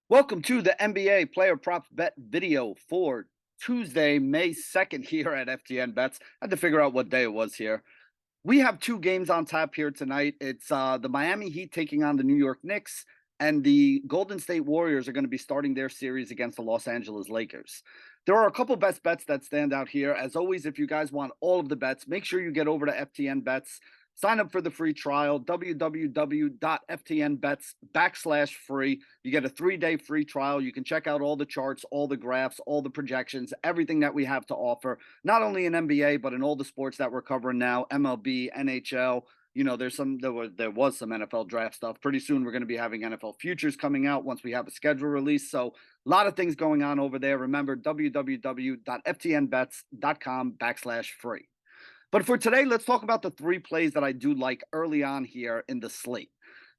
Welcome to the NBA player props bet video for Tuesday, May 2nd here at FTN Bets. I had to figure out what day it was here. We have two games on tap here tonight. It's the Miami Heat taking on the New York Knicks, and the Golden State Warriors are going to be starting their series against the Los Angeles Lakers. There are a couple best bets that stand out here. As always, if you guys want all of the bets, make sure you get over to FTN Bets. Sign up for the free trial, www.ftnbets.com/free. You get a 3-day free trial. You can check out all the charts, all the graphs, all the projections, everything that we have to offer, not only in NBA, but in all the sports that we're covering now, MLB, NHL. There was some NFL draft stuff. Pretty soon we're going to be having NFL futures coming out once we have a schedule release. So a lot of things going on over there. Remember, www.ftnbets.com/free. But for today, let's talk about the three plays that I do like early on here in the slate.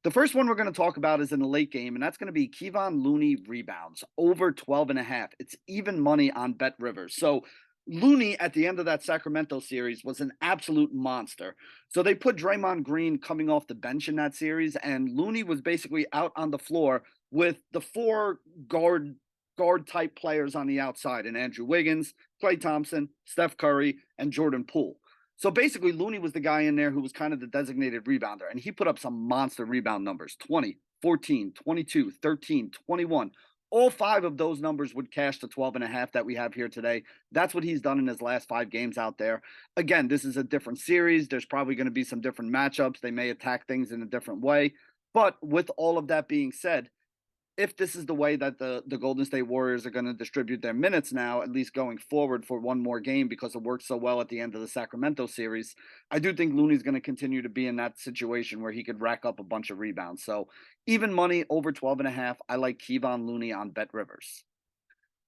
The first one we're going to talk about is in the late game, and that's going to be Kevon Looney rebounds over 12.5. It's even money on Bet Rivers. So Looney at the end of that Sacramento series was an absolute monster. So they put Draymond Green coming off the bench in that series, and Looney was basically out on the floor with the four guard type players on the outside, and Andrew Wiggins, Klay Thompson, Steph Curry, and Jordan Poole. So basically, Looney was the guy in there who was kind of the designated rebounder, and he put up some monster rebound numbers: 20, 14, 22, 13, 21. All five of those numbers would cash the 12.5 that we have here today. That's what he's done in his last 5 games out there. Again, this is a different series. There's probably going to be some different matchups. They may attack things in a different way. But with all of that being said, if this is the way that the Golden State Warriors are going to distribute their minutes now, at least going forward for one more game because it worked so well at the end of the Sacramento series, I do think Looney's going to continue to be in that situation where he could rack up a bunch of rebounds. So even money over 12.5. I like Kevon Looney on Bet Rivers.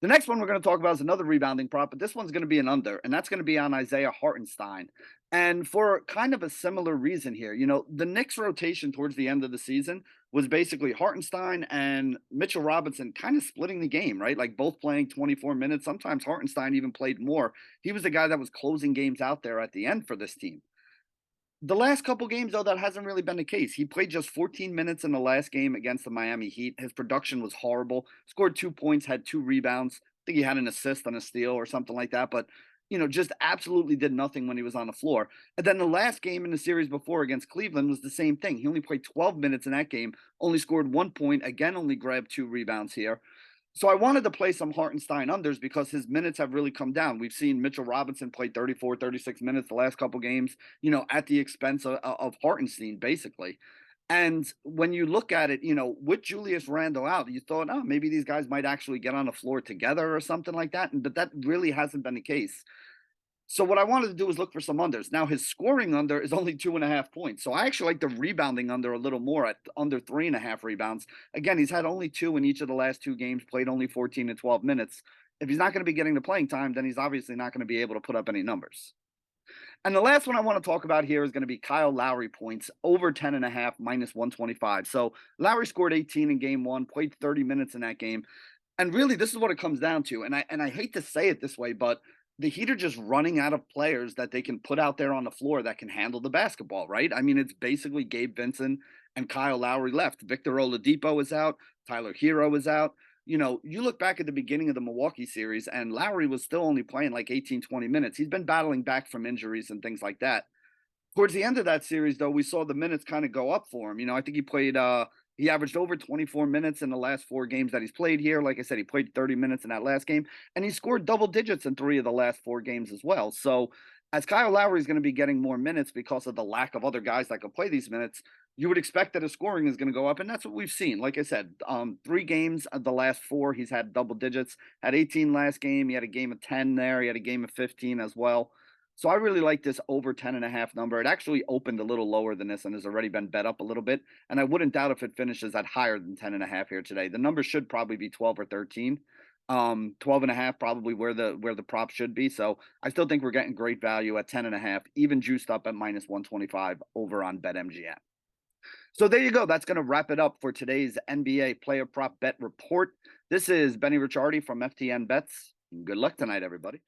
The next one we're going to talk about is another rebounding prop, but this one's going to be an under, and that's going to be on Isaiah Hartenstein. And for kind of a similar reason here, the Knicks rotation towards the end of the season was basically Hartenstein and Mitchell Robinson kind of splitting the game, right? Like both playing 24 minutes. Sometimes Hartenstein even played more. He was the guy that was closing games out there at the end for this team. The last couple games, though, that hasn't really been the case. He played just 14 minutes in the last game against the Miami Heat. His production was horrible. Scored 2 points, had 2 rebounds. I think he had an assist and a steal or something like that. But, just absolutely did nothing when he was on the floor. And then the last game in the series before against Cleveland was the same thing. He only played 12 minutes in that game, only scored 1 point, again, only grabbed 2 rebounds here. So I wanted to play some Hartenstein unders because his minutes have really come down. We've seen Mitchell Robinson play 34, 36 minutes the last couple games, at the expense of Hartenstein, basically. And when you look at it, with Julius Randle out, you thought, oh, maybe these guys might actually get on the floor together or something like that. But that really hasn't been the case. So what I wanted to do was look for some unders. Now his scoring under is only 2.5 points. So I actually like the rebounding under a little more at under 3.5 rebounds. Again, he's had only 2 in each of the last 2 games, played only 14 and 12 minutes. If he's not going to be getting the playing time, then he's obviously not going to be able to put up any numbers. And the last one I want to talk about here is going to be Kyle Lowry points over 10.5 minus 125. So Lowry scored 18 in game one, played 30 minutes in that game. And really, this is what it comes down to. And I hate to say it this way, but the Heat are just running out of players that they can put out there on the floor that can handle the basketball, right? I mean, it's basically Gabe Vincent and Kyle Lowry left. Victor Oladipo is out. Tyler Hero is out. You look back at the beginning of the Milwaukee series, and Lowry was still only playing like 18, 20 minutes. He's been battling back from injuries and things like that. Towards the end of that series, though, we saw the minutes kind of go up for him. I think he averaged over 24 minutes in the last 4 games that he's played here. Like I said, he played 30 minutes in that last game, and he scored double digits in 3 of the last 4 games as well. So as Kyle Lowry is going to be getting more minutes because of the lack of other guys that could play these minutes, you would expect that his scoring is going to go up, and that's what we've seen. Like I said, 3 games of the last 4, he's had double digits. Had 18 last game. He had a game of 10 there. He had a game of 15 as well. So I really like this over 10.5 number. It actually opened a little lower than this and has already been bet up a little bit. And I wouldn't doubt if it finishes at higher than 10.5 here today. The number should probably be 12 or 13. 12.5 probably where the prop should be. So I still think we're getting great value at 10.5, even juiced up at minus 125 over on BetMGM. So there you go. That's going to wrap it up for today's NBA player prop bet report. This is Benny Ricciardi from FTN Bets. Good luck tonight, everybody.